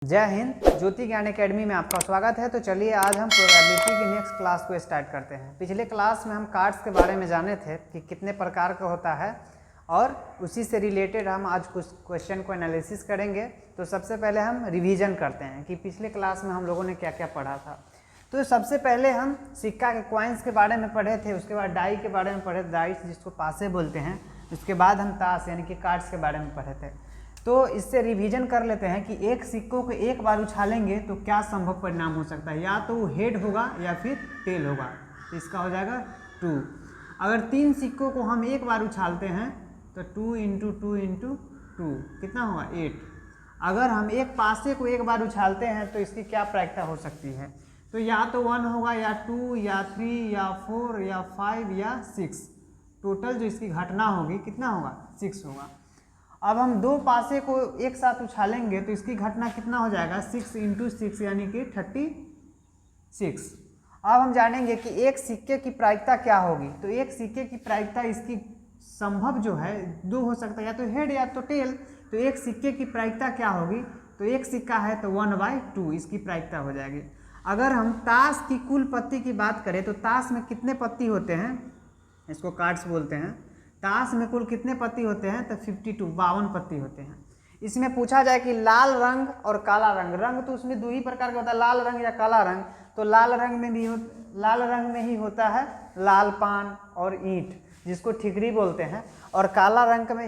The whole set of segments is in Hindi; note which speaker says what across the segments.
Speaker 1: जय हिंद। ज्योति ज्ञान एकेडमी में आपका स्वागत है। तो चलिए आज हम प्रोबेबिलिटी की नेक्स्ट क्लास को स्टार्ट करते हैं। पिछले क्लास में हम कार्ड्स के बारे में जाने थे कि कितने प्रकार का होता है और उसी से रिलेटेड हम आज कुछ क्वेश्चन को एनालिसिस करेंगे। तो सबसे पहले हम रिवीजन करते हैं कि पिछले क्लास में हम लोगों ने क्या क्या पढ़ा था। तो सबसे पहले हम सिक्का के कॉइन्स के बारे में पढ़े थे, उसके बाद डाई के बारे में पढ़े, डाइस जिसको पासे बोलते हैं। उसके बाद हम ताश यानी कि कार्ड्स के बारे में पढ़े थे। तो इससे रिवीजन कर लेते हैं कि एक सिक्कों को एक बार उछालेंगे तो क्या संभव परिणाम हो सकता है। या तो वो हेड होगा या फिर टेल होगा, तो इसका हो जाएगा 2। अगर 3 सिक्कों को हम एक बार उछालते हैं तो 2 × 2 × 2 कितना होगा 8। अगर हम एक पासे को एक बार उछालते हैं तो इसकी क्या प्रायिकता हो सकती है। तो या तो 1 होगा या 2 या 3 या 4 या 5 या 6। टोटल जो इसकी घटना होगी कितना होगा 6 होगा। अब हम 2 पासे को एक साथ उछालेंगे तो इसकी घटना कितना हो जाएगा 6 × 6 यानी कि 36। अब हम जानेंगे कि एक सिक्के की प्रायिकता क्या होगी। तो एक सिक्के की प्रायिकता इसकी संभव जो है 2 हो सकता है, या तो हेड या तो टेल। तो एक सिक्के की प्रायिकता क्या होगी, तो एक सिक्का है तो 1/2 इसकी प्रायिकता हो जाएगी। अगर हम ताश की कुल पत्ती की बात करें तो ताश में कितने पत्ती होते हैं, इसको कार्ड्स बोलते हैं। ताश में कुल कितने पत्ती होते हैं, तो 52 पत्ती होते हैं। इसमें पूछा जाए कि लाल रंग और काला रंग, रंग तो उसमें 2 ही प्रकार का होता है, लाल रंग या काला रंग। तो लाल रंग में ही होता है लाल पान और ईंट जिसको ठिकरी बोलते हैं, और काला रंग में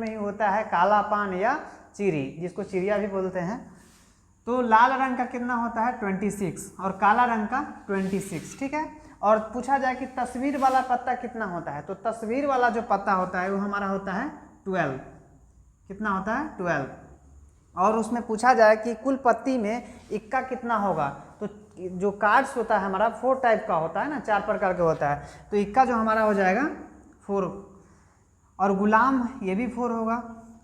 Speaker 1: ही होता है काला पान या चिरी जिसको चिड़िया भी बोलते हैं। तो लाल रंग का कितना होता है 26 और काला रंग का 26, ठीक है। और पूछा जाए कि तस्वीर वाला पत्ता कितना होता है, तो तस्वीर वाला जो पत्ता होता है वो हमारा होता है 12। कितना होता है 12। और उसमें पूछा जाए कि कुल पत्ती में इक्का कितना होगा, तो जो कार्ड्स होता है हमारा 4 टाइप का होता है ना, 4 प्रकार का होता है। तो इक्का जो हमारा हो जाएगा 4, और गुलाम ये भी 4 होगा,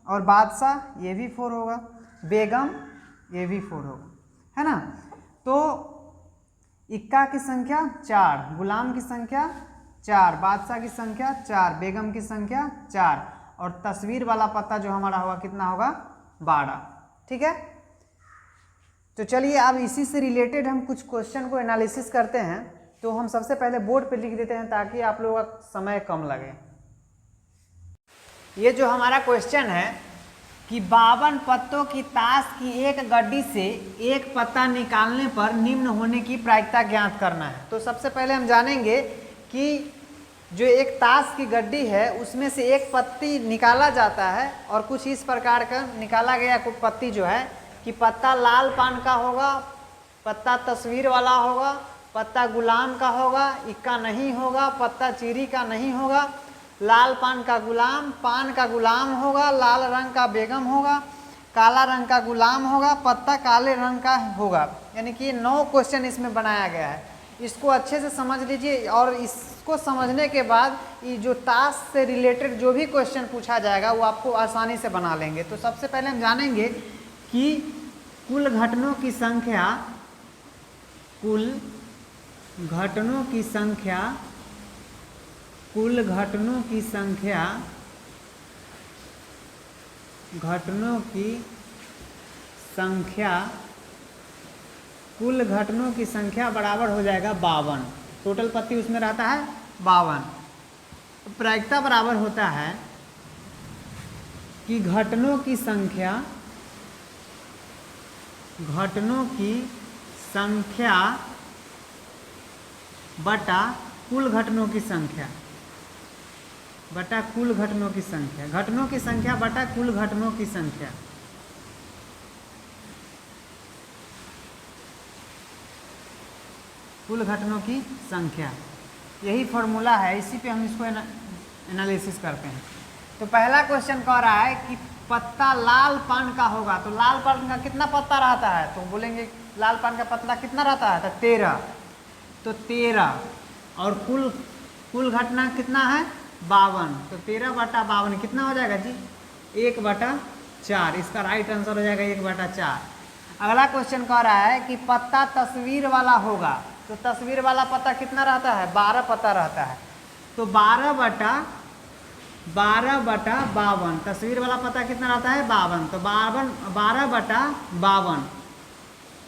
Speaker 1: और बादशाह ये भी 4 होगा, बेगम ये भी 4 होगा, है ना। तो इक्का की संख्या 4, गुलाम की संख्या 4, बादशाह की संख्या 4, बेगम की संख्या 4, और तस्वीर वाला पत्ता जो हमारा होगा कितना होगा 12, ठीक है। तो चलिए अब इसी से रिलेटेड हम कुछ क्वेश्चन को एनालिसिस करते हैं। तो हम सबसे पहले बोर्ड पे लिख देते हैं ताकि आप लोगों का समय कम लगे। ये जो हमारा क्वेश्चन है कि 52 पत्तों की ताश की एक गड्डी से एक पत्ता निकालने पर निम्न होने की प्रायिकता ज्ञात करना है। तो सबसे पहले हम जानेंगे कि जो एक ताश की गड्डी है उसमें से एक पत्ती निकाला जाता है, और कुछ इस प्रकार का निकाला गया पत्ती जो है कि पत्ता लाल पान का होगा, पत्ता तस्वीर वाला होगा, पत्ता गुलाम का होगा, इक्का नहीं होगा, पत्ता चीरी का नहीं होगा, लाल पान का गुलाम होगा, लाल रंग का बेगम होगा, काला रंग का गुलाम होगा, पत्ता काले रंग का होगा। यानी कि 9 क्वेश्चन इसमें बनाया गया है। इसको अच्छे से समझ लीजिए, और इसको समझने के बाद ये जो ताश से रिलेटेड जो भी क्वेश्चन पूछा जाएगा वो आपको आसानी से बना लेंगे। तो सबसे पहले हम जानेंगे कि कुल घटनों की संख्या कुल घटनों की संख्या बराबर हो जाएगा 52। टोटल पत्ती उसमें रहता है 52। प्रायिकता बराबर होता है कि घटनों की संख्या बटा कुल घटनों की संख्या बटा कुल घटनों की संख्या, घटनों की संख्या बटा कुल घटनों की संख्या। कुल घटनों की संख्या, यही फॉर्मूला है, इसी पे हम इसको एनालिसिस करते हैं। तो पहला क्वेश्चन कह रहा है कि पत्ता लाल पान का होगा, तो लाल पान का कितना पत्ता रहता है, तो बोलेंगे लाल पान का पत्ता कितना रहता है, तो 13। तो 13, और कुल घटना कितना है 52, तो 13/52 कितना हो जाएगा जी 1/4। इसका राइट आंसर हो जाएगा 1/4। अगला क्वेश्चन कह रहा है कि पत्ता तस्वीर वाला होगा, तो तस्वीर वाला पत्ता कितना रहता है 12 पत्ता रहता है। तो 12/12 12/52। तस्वीर वाला पता कितना रहता है 52, तो 12/52,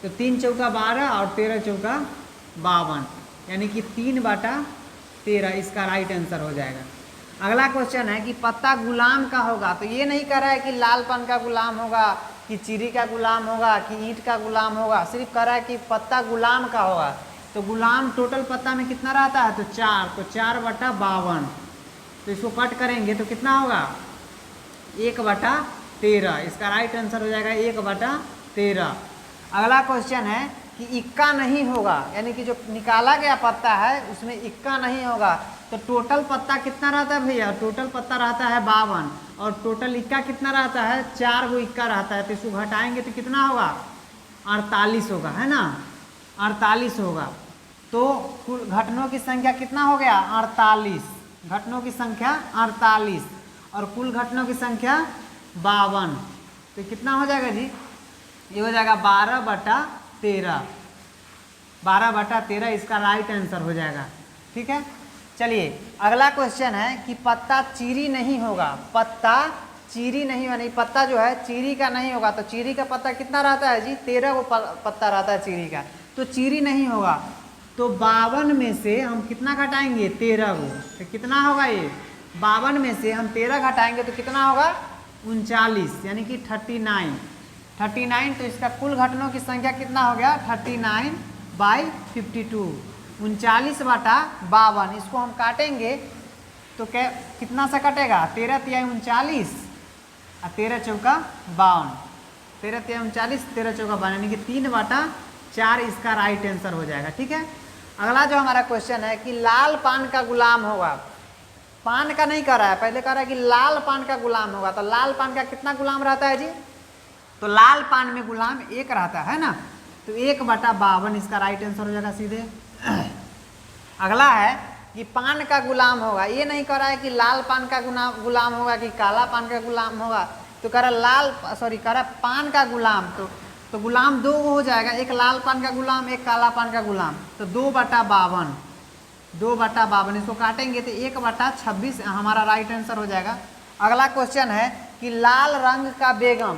Speaker 1: तो 3 चौका 12 और 13 चौका 52, यानी कि 3/13 इसका राइट आंसर हो जाएगा। अगला क्वेश्चन है कि पत्ता गुलाम का होगा, तो ये नहीं कह रहा है कि लालपन का गुलाम होगा, कि चीरी का गुलाम होगा, कि ईंट का गुलाम होगा, सिर्फ कह रहा है कि पत्ता गुलाम का होगा। तो गुलाम टोटल पत्ता में कितना रहता है, तो 4, तो 4/52, तो इसको कट करेंगे तो कितना होगा 1/13, इसका राइट आंसर हो जाएगा 1/13। अगला क्वेश्चन है कि इक्का नहीं होगा, यानी कि जो निकाला गया पत्ता है उसमें इक्का नहीं होगा, तो टोटल पत्ता कितना रहता है भैया, टोटल पत्ता रहता है 52 और टोटल इक्का कितना रहता है, 4 गो इक्का रहता है, तो इसको घटाएंगे तो कितना होगा 48 होगा, है ना, 48 होगा। तो कुल घटनों की संख्या कितना हो गया 48, घटनों की संख्या 48 और कुल घटनों की संख्या 52, तो कितना हो जाएगा जी, ये हो जाएगा 12/13, 12/13 इसका राइट आंसर हो जाएगा। ठीक है, चलिए अगला क्वेश्चन है कि पत्ता चीरी नहीं होगा, पत्ता चीरी नहीं होगा, नहीं पत्ता जो है चीरी का नहीं होगा, तो चीरी का पत्ता कितना रहता है जी 13 गो पत्ता रहता है चीरी का, तो चीरी नहीं होगा, तो 52 में से हम कितना घटाएंगे 13 गो, तो कितना होगा ये 52 में से हम 13 घटाएंगे तो कितना होगा 39, यानी कि 39, तो इसका कुल घटनों की संख्या कितना हो गया 39/52, 39/52। इसको हम काटेंगे तो क्या कितना सा कटेगा 13 तिया 39 और 13 चौका 52, 13 तिया 39, 13 चौका 52, यानी कि 3/4 इसका राइट आंसर हो जाएगा। ठीक है, अगला जो हमारा क्वेश्चन है कि लाल पान का गुलाम होगा, पान का नहीं कर रहा है, पहले कह रहा है कि लाल पान का गुलाम होगा, तो लाल पान का कितना गुलाम रहता है जी, तो लाल पान में गुलाम एक रहता है ना, तो 1/52 इसका राइट आंसर हो जाएगा सीधे। अगला है कि पान का गुलाम होगा, ये नहीं कह रहा है कि लाल पान का गुलाम होगा कि काला पान का गुलाम होगा, तो कह रहा कह रहा पान का गुलाम, तो गुलाम 2 हो जाएगा, एक लाल पान का गुलाम एक काला पान का गुलाम, तो 2/52, इसको काटेंगे तो 1/26 हमारा राइट आंसर हो जाएगा। अगला क्वेश्चन है कि लाल रंग का बेगम,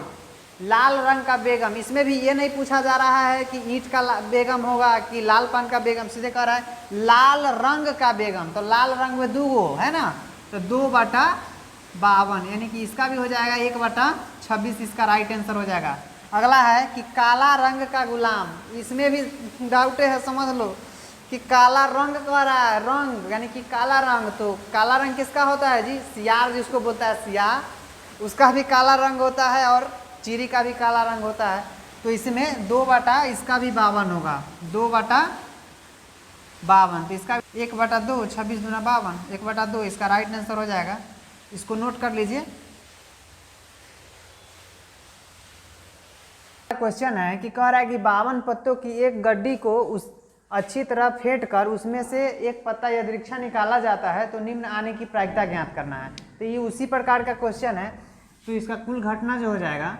Speaker 1: लाल रंग का बेगम, इसमें भी ये नहीं पूछा जा रहा है कि ईंट का बेगम होगा कि लाल पान का बेगम, सीधे कह रहा है लाल रंग का बेगम, तो लाल रंग में 2 गो है ना, तो 2/52, यानी कि इसका भी हो जाएगा 1/26 इसका राइट आंसर हो जाएगा। अगला है कि काला रंग का गुलाम, इसमें भी डाउट है, समझ लो कि काला रंग कह रहा है, रंग यानी कि काला रंग, तो काला रंग किसका होता है जी, सियार जिसको बोलता है सियार, उसका भी काला रंग होता है और चीरी का भी काला रंग होता है, तो इसमें 2 इसका भी 52 होगा, 2/52, तो इसका 1/2, 26 दूना 52, 1/2 इसका राइट आंसर हो जाएगा। इसको नोट कर लीजिए। क्वेश्चन है कि कह रहा है कि 52 पत्तों की एक गड्डी को उस अच्छी तरह फेंट कर उसमें से एक पत्ता यदृच्छा निकाला जाता है, तो निम्न आने की प्रायिकता ज्ञात करना है, तो ये उसी प्रकार का क्वेश्चन है। तो इसका कुल घटना जो हो जाएगा,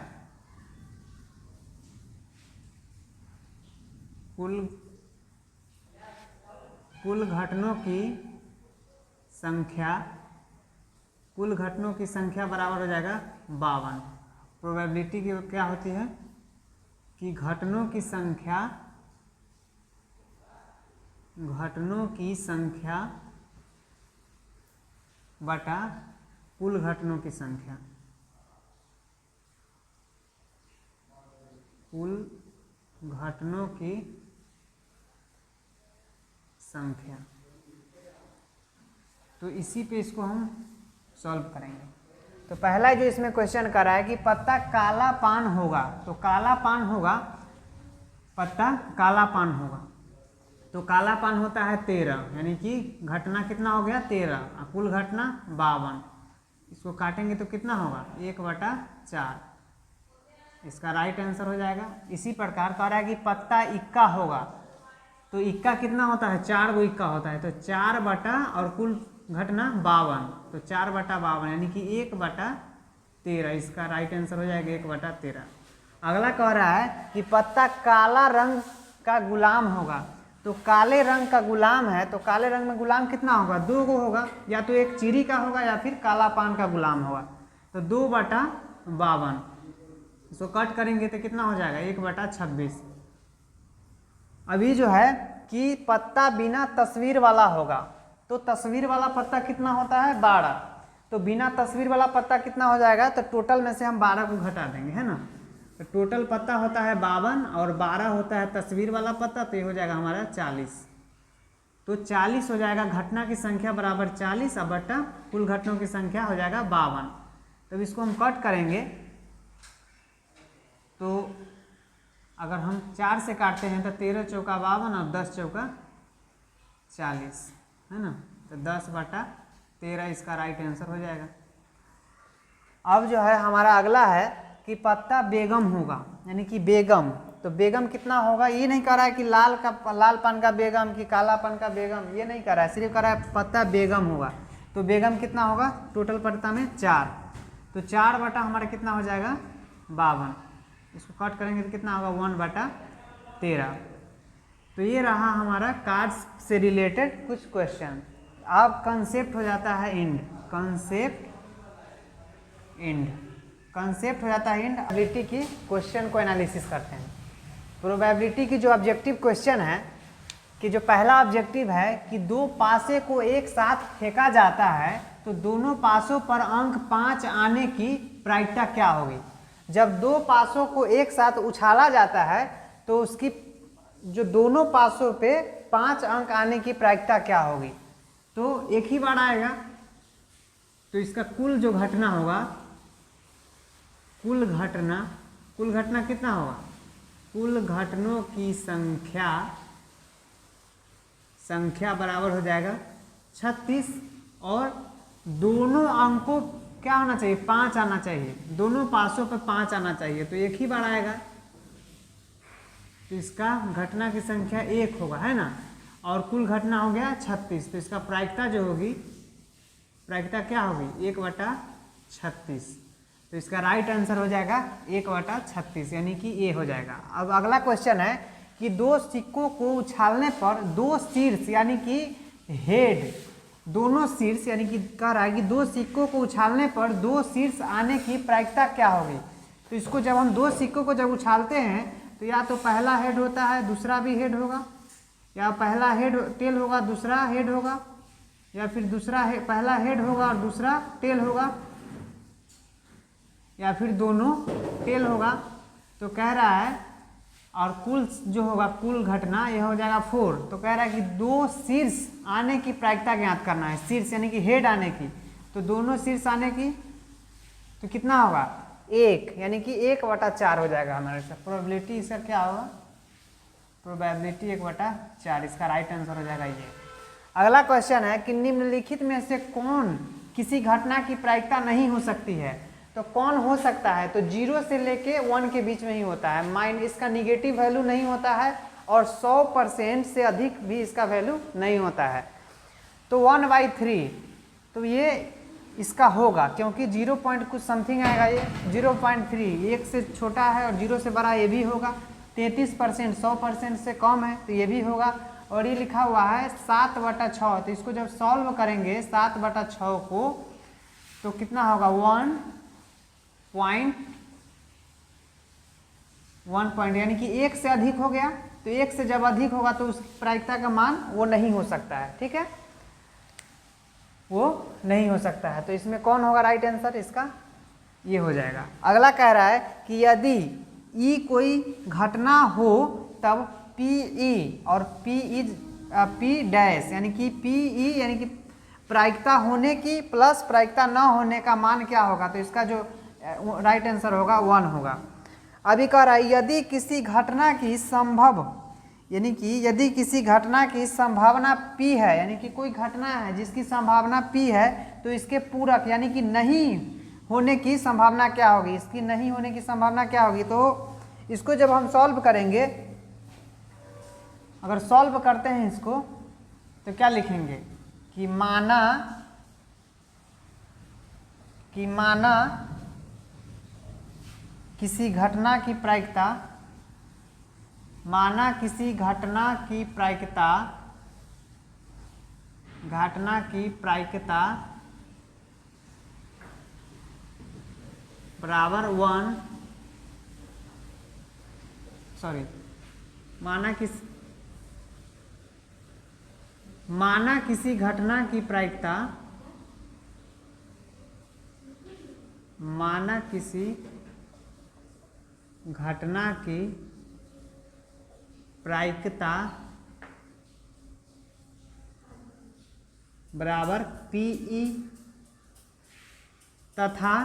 Speaker 1: कुल घटनों की संख्या बराबर हो जाएगा 52। प्रोबेबिलिटी की क्या होती है कि घटनों की संख्या बटा कुल घटनों की संख्या, कुल घटनों की संख्या, तो इसी पे इसको हम सॉल्व करेंगे। तो पहला जो इसमें क्वेश्चन कर रहा है कि पत्ता काला पान होगा, तो काला पान होगा, पत्ता काला पान होगा, तो काला पान होता है 13, यानी कि घटना कितना हो गया 13 और कुल घटना 52, इसको काटेंगे तो कितना होगा 1/4, इसका राइट आंसर हो जाएगा। इसी प्रकार कह रहा है कि पत्ता इक्का होगा, तो इक्का कितना होता है 4 गो इक्का होता है, तो 4 और कुल घटना 52, तो 4/52 यानी कि 1/13 इसका राइट आंसर हो जाएगा 1/13। अगला कह रहा है कि पत्ता काला रंग का गुलाम होगा, तो काले रंग का गुलाम है, तो काले रंग में गुलाम कितना होगा, 2 गो होगा, या तो एक चीरी का होगा या फिर काला पान का गुलाम होगा। तो 2/52 इसको कट करेंगे तो कितना हो जाएगा, 1/26। अभी जो है कि पत्ता बिना तस्वीर वाला होगा, तो तस्वीर वाला पत्ता कितना होता है, 12। तो बिना तस्वीर वाला पत्ता कितना हो जाएगा, तो टोटल में से हम 12 को घटा देंगे, है ना। तो टोटल पत्ता होता है 52 और 12 होता है तस्वीर वाला पत्ता, तो ये हो जाएगा हमारा 40। तो 40 हो जाएगा, घटना की संख्या बराबर 40 और बटा कुल घटनाओं की संख्या हो जाएगा 52। तो इसको हम कट करेंगे तो अगर हम 4 से काटते हैं तो 13 चौका 52 और 10 चौका 40, है ना। तो 10/13 इसका राइट आंसर हो जाएगा। अब जो है हमारा अगला है कि पत्ता बेगम होगा, यानी कि बेगम। तो बेगम कितना होगा, ये नहीं कह रहा है कि लाल पान का बेगम कि काला पान का बेगम, ये नहीं कर रहा है, सिर्फ कह रहा है पत्ता बेगम होगा। तो बेगम कितना होगा, टोटल पत्ता में 4, तो 4 बटा हमारा कितना हो जाएगा 52। इसको कट करेंगे तो कितना होगा 1/13। तो ये रहा हमारा कार्ड्स से रिलेटेड कुछ क्वेश्चन। अब कंसेप्ट हो जाता है एंड, कंसेप्ट हो जाता है एंड। प्रोबेबिलिटी की क्वेश्चन को एनालिसिस करते हैं। प्रोबेबिलिटी की जो ऑब्जेक्टिव क्वेश्चन है कि जो पहला ऑब्जेक्टिव है कि 2 पासे को एक साथ फेंका जाता है तो दोनों पासों पर अंक 5 आने की प्रायिकता क्या होगी। जब 2 पासों को एक साथ उछाला जाता है तो उसकी जो दोनों पासों पे 5 अंक आने की प्रायिकता क्या होगी। तो एक ही बार आएगा, तो इसका कुल जो घटना होगा, कुल घटना कितना होगा, कुल घटनों की संख्या बराबर हो जाएगा 36 और दोनों अंकों क्या होना चाहिए, 5 आना चाहिए, दोनों पासों पर 5 आना चाहिए। तो एक ही बार आएगा तो इसका घटना की संख्या 1 होगा, है ना। और कुल घटना हो गया 36, तो इसका प्रायिकता जो होगी, प्रायिकता क्या होगी 1/36। तो इसका राइट आंसर हो जाएगा 1/36, यानी कि ये हो जाएगा। अब अगला क्वेश्चन है कि 2 सिक्कों को उछालने पर 2 शीर्ष यानी कि हेड, दोनों शीर्ष यानी कि कह रहा है कि 2 सिक्कों को उछालने पर 2 शीर्ष आने की प्रायिकता क्या होगी। तो इसको जब हम 2 सिक्कों को जब उछालते हैं तो या तो पहला हेड होता है, दूसरा भी हेड होगा, या पहला हेड टेल होगा, दूसरा हेड होगा, या फिर पहला हेड होगा और दूसरा टेल होगा, या फिर दोनों टेल होगा। तो कह रहा है और कुल जो होगा, कुल घटना यह हो जाएगा 4। तो कह रहा है कि 2 शीर्ष आने की प्रायिकता ज्ञात करना है, शीर्ष यानी कि हेड आने की। तो दोनों शीर्ष आने की तो कितना होगा 1, यानी कि 1/4 हो जाएगा हमारे पास। प्रोबेबिलिटी इसका क्या होगा, प्रोबेबिलिटी 1/4, इसका राइट आंसर हो जाएगा ये। अगला क्वेश्चन है कि निम्नलिखित में से कौन किसी घटना की प्रायिकता नहीं हो सकती है। तो कौन हो सकता है, तो 0 से लेके 1 के बीच में ही होता है। माइंड इसका निगेटिव वैल्यू नहीं होता है और 100% से अधिक भी इसका वैल्यू नहीं होता है। तो 1/3 तो ये इसका होगा, क्योंकि 0 पॉइंट कुछ समथिंग आएगा, ये 0.3 1 से छोटा है और 0 से बड़ा ये भी होगा। 33% 100% से कम है तो ये भी होगा। और ये लिखा हुआ है 7/6, तो इसको जब सॉल्व करेंगे 7/6 को तो कितना होगा 1 पॉइंट, यानी कि 1 से अधिक हो गया। तो 1 से जब अधिक होगा तो उस प्रायिकता का मान वो नहीं हो सकता है, ठीक है, वो नहीं हो सकता है। तो इसमें कौन होगा राइट आंसर, इसका ये हो जाएगा। अगला कह रहा है कि यदि ई कोई घटना हो तब पी ई और पी डैश यानी कि पी ई यानी कि प्रायिकता होने की प्लस प्रायिकता न होने का मान क्या होगा। तो इसका जो राइट आंसर होगा 1 होगा। अभी कह रहा है यदि किसी घटना की यानी कि यदि किसी घटना की संभावना P है, यानी कि कोई घटना है जिसकी संभावना P है, तो इसके पूरक यानी कि नहीं होने की संभावना क्या होगी, इसकी नहीं होने की संभावना क्या होगी। तो इसको जब हम सॉल्व करेंगे, अगर सॉल्व करते हैं इसको तो क्या लिखेंगे कि माना किसी घटना की प्रायिकता माना किसी घटना की प्रायिकता बराबर 1, सॉरी, माना किसी घटना की प्रायिकता, माना किसी घटना की प्रायिकता बराबर पीई तथा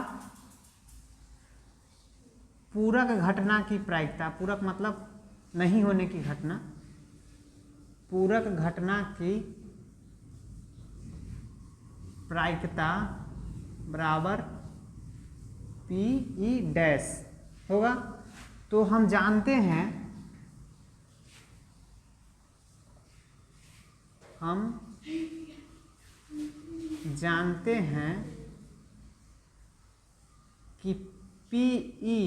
Speaker 1: पूरक घटना की प्रायिकता, पूरक मतलब नहीं होने की घटना, पूरक घटना की प्रायिकता बराबर पीई डैश होगा। तो हम जानते हैं, कि पीई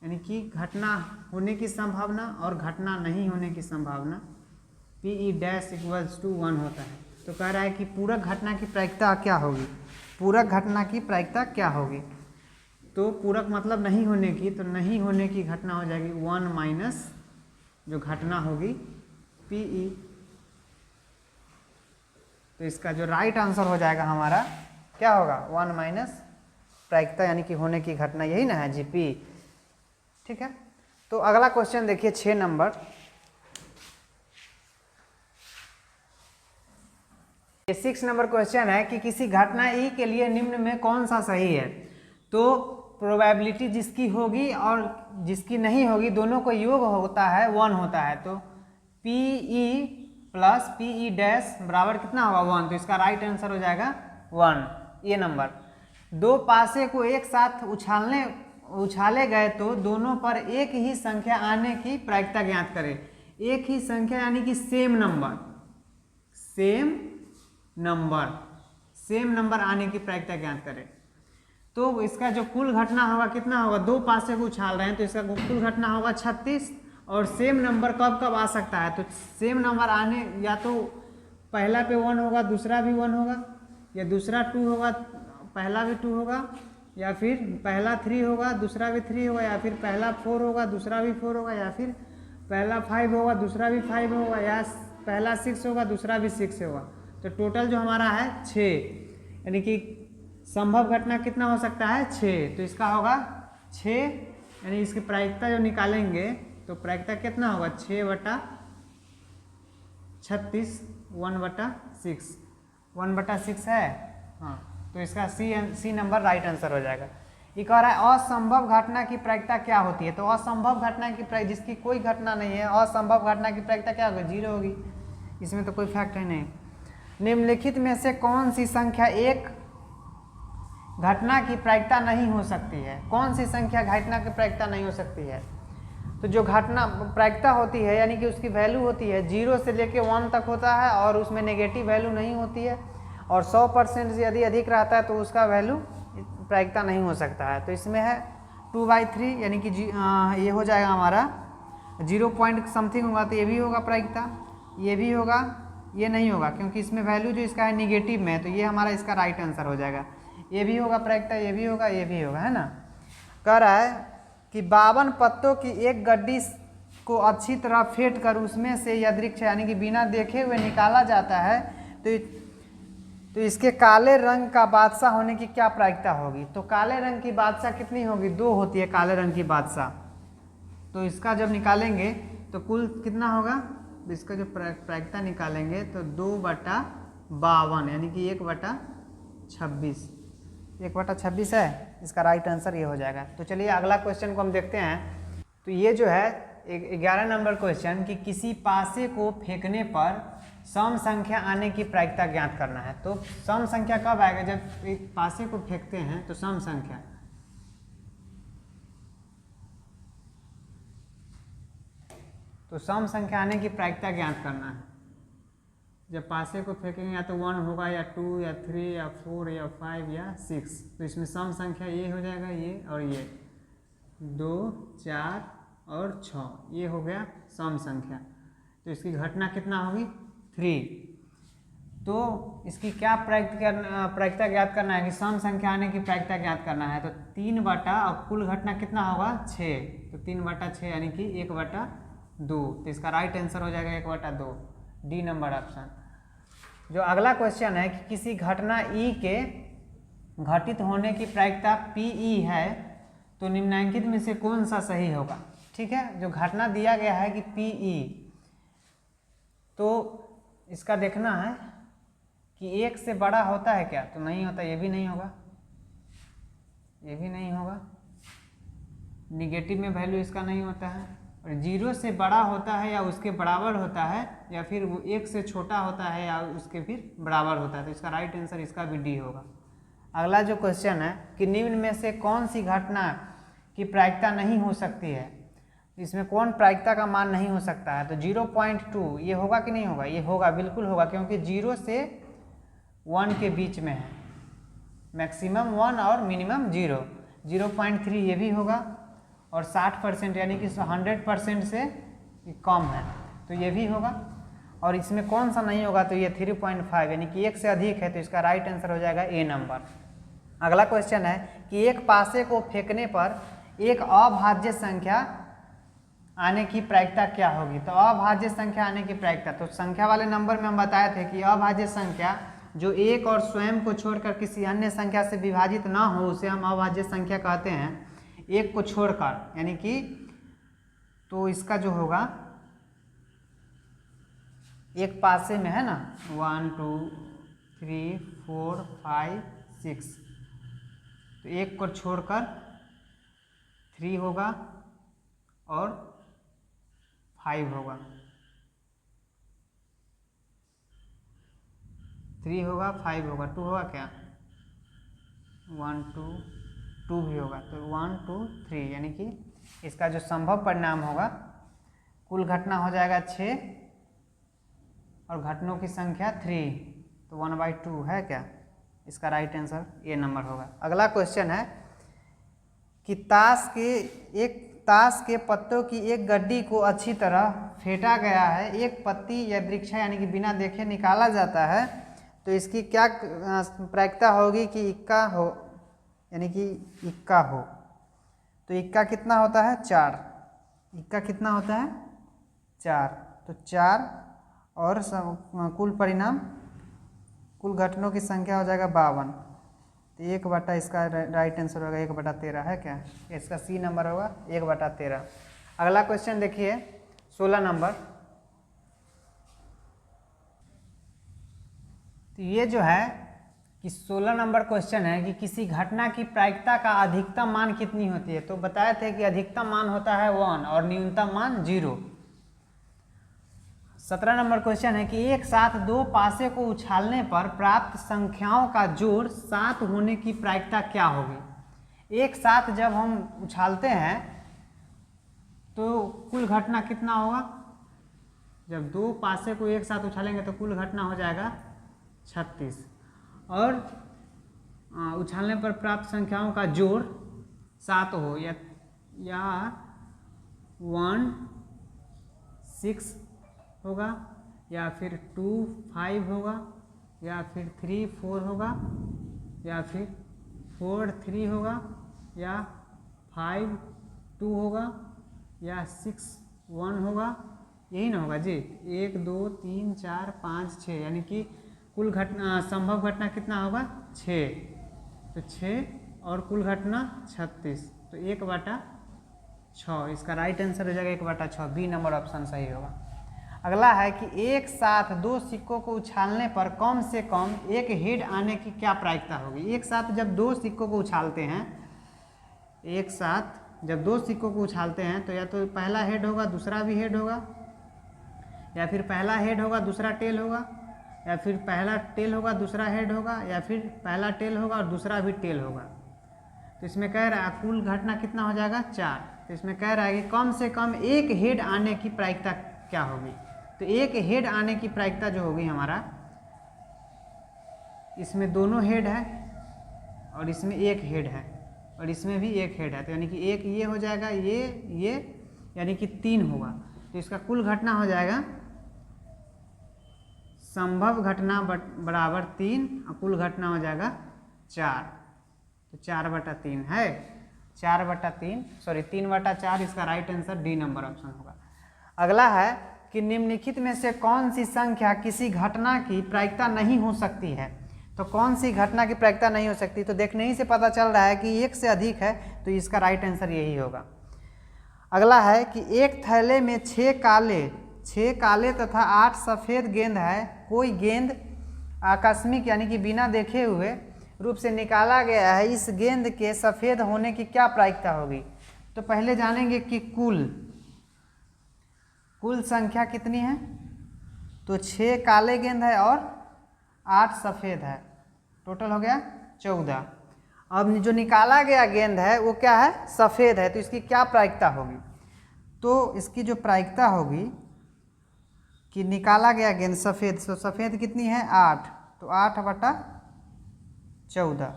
Speaker 1: यानी कि घटना होने की संभावना और घटना नहीं होने की संभावना, पीई डैश इक्वल्स टू 1 होता है। तो कह रहा है कि पूरक घटना की प्रायिकता क्या होगी, पूरक घटना की प्रायिकता क्या होगी। तो पूरक मतलब नहीं होने की, तो नहीं होने की घटना हो जाएगी 1 माइनस जो घटना होगी पीई। तो इसका जो राइट आंसर हो जाएगा हमारा क्या होगा, 1 माइनस प्रायिकता यानी कि होने की घटना, यही ना है जी पी। ठीक है, तो अगला क्वेश्चन देखिए 6 नंबर। 6 नंबर क्वेश्चन है कि किसी घटना ई के लिए निम्न में कौन सा सही है। तो प्रोबेबिलिटी जिसकी होगी और जिसकी नहीं होगी दोनों को योग होता है 1 होता है। तो पीई प्लस पीई डैश बराबर कितना होगा 1। तो इसका राइट आंसर हो जाएगा 1। ये नंबर, दो पासे को एक साथ उछाले गए तो दोनों पर एक ही संख्या आने की प्रायिकता ज्ञात करें। एक ही संख्या यानी कि सेम नंबर आने की प्रायिकता ज्ञात करें। तो इसका जो कुल घटना होगा कितना होगा, दो पासे को उछाल रहे हैं तो इसका कुल घटना होगा 36। और सेम नंबर कब कब आ सकता है, तो सेम नंबर आने या तो पहला पे 1 होगा दूसरा भी 1 होगा, या दूसरा 2 होगा पहला भी 2 होगा, या फिर पहला 3 होगा दूसरा भी 3 होगा, या फिर पहला 4 होगा दूसरा भी 4 होगा, या फिर पहला 5 होगा दूसरा भी 5 होगा, या पहला 6 होगा दूसरा भी 6 होगा। तो टोटल जो हमारा है 6, यानी कि संभव घटना कितना हो सकता है 6। तो इसका होगा 6, यानी इसकी प्रायिकता जो निकालेंगे तो प्रायिकता कितना होगा 6/36, 1/6, 1/6 है। हाँ, तो इसका सी नंबर राइट आंसर हो जाएगा। ये कह रहा है असंभव घटना की प्रायिकता क्या होती है। तो असंभव घटना की प्रायिकता, जिसकी कोई घटना नहीं है, असंभव घटना की प्रायिकता क्या होगी, 0 होगी। इसमें तो कोई फैक्ट है नहीं। निम्नलिखित में से कौन सी संख्या एक घटना की प्रायिकता नहीं हो सकती है। कौन सी संख्या घटना की प्रायिकता नहीं हो सकती है। तो जो घटना प्रायिकता होती है यानी कि उसकी वैल्यू होती है 0 से लेके 1 तक होता है और उसमें नेगेटिव वैल्यू नहीं होती है, और 100% से यदि अधिक रहता है तो उसका वैल्यू प्रायिकता नहीं हो सकता है। तो इसमें है 2/3 यानी कि ये हो जाएगा हमारा 0 पॉइंट समथिंग होगा, तो ये भी होगा प्रायिकता, ये भी होगा, ये नहीं होगा क्योंकि इसमें वैल्यू जो इसका है निगेटिव में है। तो ये हमारा इसका राइट आंसर हो जाएगा। ये भी होगा प्रायिकता, ये भी होगा, ये भी होगा, है ना। कह रहा है कि 52 पत्तों की एक गड्डी को अच्छी तरह फेंट कर उसमें से यादृच्छिक यानी कि बिना देखे हुए निकाला जाता है तो इसके काले रंग का बादशाह होने की क्या प्रायिकता होगी। तो काले रंग की बादशाह कितनी होगी, 2 होती है काले रंग की बादशाह। तो इसका जब निकालेंगे तो कुल कितना होगा, इसका जो प्रायिकता निकालेंगे तो 2/52 यानी कि 1/26, 1/26 है। इसका राइट आंसर ये हो जाएगा। तो चलिए अगला क्वेश्चन को हम देखते हैं। तो ये जो है 11 नंबर क्वेश्चन कि किसी पासे को फेंकने पर सम संख्या आने की प्रायिकता ज्ञात करना है। तो सम संख्या कब आएगा, जब एक पासे को फेंकते हैं तो सम संख्या, तो सम संख्या आने की प्रायिकता ज्ञात करना है। जब पासे को फेंकेंगे या तो 1 होगा या 2 या 3 या 4 या 5 या 6। तो इसमें सम संख्या ये हो जाएगा, ये और ये 2, 4, और 6, ये हो गया सम संख्या। तो इसकी घटना कितना होगी 3। तो इसकी क्या प्रायिकता ज्ञात करना है कि सम संख्या आने की प्रायिकता ज्ञात करना है। तो 3 बटा और कुल घटना कितना होगा 6, तो 3/6 यानी कि 1/2। तो इसका राइट आंसर हो जाएगा 1/2, डी नंबर ऑप्शन। जो अगला क्वेश्चन है कि किसी घटना ई के घटित होने की प्रायिकता PE है, तो निम्नलिखित में से कौन सा सही होगा। ठीक है, जो घटना दिया गया है कि PE, तो इसका देखना है कि 1 से बड़ा होता है क्या, तो नहीं होता, ये भी नहीं होगा, ये भी नहीं होगा, निगेटिव में वैल्यू इसका नहीं होता है, और 0 से बड़ा होता है या उसके बराबर होता है, या फिर वो 1 से छोटा होता है या उसके फिर बराबर होता है। तो इसका राइट आंसर इसका भी डी होगा। अगला जो क्वेश्चन है कि निम्न में से कौन सी घटना की प्रायिकता नहीं हो सकती है, इसमें कौन प्रायिकता का मान नहीं हो सकता है। तो 0.2 ये होगा कि नहीं होगा, ये होगा, बिल्कुल होगा, क्योंकि 0 से 1 के बीच में है, मैक्सिमम 1 और मिनिमम 0। 0.3 ये भी होगा, और 60% यानी कि 100% से कम है, तो ये भी होगा। और इसमें कौन सा नहीं होगा, तो ये 3.5 यानी कि 1 से अधिक है, तो इसका राइट आंसर हो जाएगा ए नंबर। अगला क्वेश्चन है कि एक पासे को फेंकने पर एक अभाज्य संख्या आने की प्रायिकता क्या होगी। तो अभाज्य संख्या आने की प्रायिकता, तो संख्या वाले नंबर में हम बताए थे कि अभाज्य संख्या जो एक और स्वयं को छोड़कर किसी अन्य संख्या से विभाजित ना हो उसे हम अभाज्य संख्या कहते हैं, एक को छोड़कर, यानी कि तो इसका जो होगा एक पासे में है ना 1 2 3 4 5 6, तो एक को छोड़कर 3 होगा और 5 होगा, 3 होगा 5 होगा, 2 होगा क्या 1 2 भी होगा, तो 1 2 3 यानी कि इसका जो संभव परिणाम होगा कुल घटना हो जाएगा 6 और घटनों की संख्या 3, तो 1/2 है क्या, इसका राइट आंसर ए नंबर होगा। अगला क्वेश्चन है कि ताश के पत्तों की एक गड्डी को अच्छी तरह फेंटा गया है, एक पत्ती या दृक्षा यानी कि बिना देखे निकाला जाता है, तो इसकी क्या प्रायिकता होगी कि इक्का हो, यानी कि इक्का हो। तो इक्का कितना होता है 4, इक्का कितना होता है 4, तो 4 और कुल परिणाम कुल घटनों की संख्या हो जाएगा 52, तो 1/, इसका राइट आंसर होगा 1/13 है क्या, इसका सी नंबर होगा 1/13। अगला क्वेश्चन देखिए 16 नंबर। तो ये जो है कि 16 नंबर क्वेश्चन है कि किसी घटना की प्रायिकता का अधिकतम मान कितनी होती है। तो बताए थे कि अधिकतम मान होता है 1 और न्यूनतम मान 0। 17 नंबर क्वेश्चन है कि एक साथ 2 पासे को उछालने पर प्राप्त संख्याओं का जोड़ 7 होने की प्रायिकता क्या होगी। एक साथ जब हम उछालते हैं तो कुल घटना कितना होगा, जब 2 पासे को एक साथ उछालेंगे तो कुल घटना हो जाएगा 36, और उछालने पर प्राप्त संख्याओं का जोड़ 7 हो, या 1 6 होगा, या फिर 2 5 होगा, या फिर 3 4 होगा, या फिर 4 3 होगा, या 5 2 होगा, या 6 1 होगा, यही ना होगा जी। 1 2 3 4 5 6 यानी कि कुल घटना संभव घटना कितना होगा 6, तो 6 और कुल घटना 36, तो 1/6, इसका राइट आंसर हो जाएगा 1/6, बी नंबर ऑप्शन सही होगा। अगला है कि एक साथ 2 सिक्कों को उछालने पर कम से कम एक हेड आने की क्या प्रायिकता होगी। एक साथ जब 2 सिक्कों को उछालते हैं, एक साथ जब 2 सिक्कों को उछालते हैं तो या तो पहला हेड होगा दूसरा भी हेड होगा, या फिर पहला हेड होगा दूसरा टेल होगा, या फिर पहला टेल होगा दूसरा हेड होगा, या फिर पहला टेल होगा और दूसरा भी टेल होगा। तो इसमें कह रहा है कुल घटना कितना हो जाएगा 4, तो इसमें कह रहा है कि कम से कम एक हेड आने की प्रायिकता क्या होगी। तो एक हेड आने की प्रायिकता जो होगी हमारा, इसमें दोनों हेड है और इसमें एक हेड है और इसमें भी एक हेड है, तो यानी कि एक ये हो जाएगा, ये यानी कि 3 होगा, तो इसका कुल घटना हो जाएगा संभव घटना बराबर 3 और कुल घटना हो जाएगा 4, तो 4/3 है, 4/3 सॉरी 3/4 इसका right answer D number option होगा। अगला है कि निम्नलिखित में से कौन सी संख्या किसी घटना की प्रायिकता नहीं हो सकती है। तो कौन सी घटना की प्रायिकता नहीं हो सकती, तो देखने ही से पता चल रहा है कि 1 से अधिक है, तो इसका राइट आंसर यही होगा। अगला है कि एक थैले में 6 काले तथा 8 सफ़ेद गेंद है, कोई गेंद आकस्मिक यानी कि बिना देखे हुए रूप से निकाला गया है, इस गेंद के सफ़ेद होने की क्या प्रायिकता होगी। तो पहले जानेंगे कि कुल संख्या कितनी है, तो 6 काले गेंद है और 8 सफ़ेद है, टोटल हो गया 14। अब जो निकाला गया गेंद है वो क्या है, सफ़ेद है, तो इसकी क्या प्रायिकता होगी। तो इसकी जो प्रायिकता होगी कि निकाला गया गेंद सफ़ेद, तो सफ़ेद कितनी है 8, तो 8/14,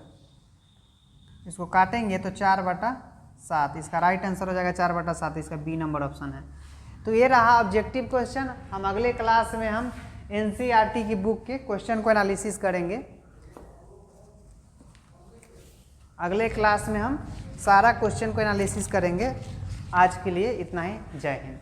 Speaker 1: इसको काटेंगे तो 4/7, इसका राइट आंसर हो जाएगा 4/7, इसका बी नंबर ऑप्शन है। तो ये रहा ऑब्जेक्टिव क्वेश्चन। हम अगले क्लास में हम एनसीईआरटी की बुक के क्वेश्चन को एनालिसिस करेंगे। अगले क्लास में हम सारा क्वेश्चन को एनालिसिस करेंगे। आज के लिए इतना ही, जय हिंद।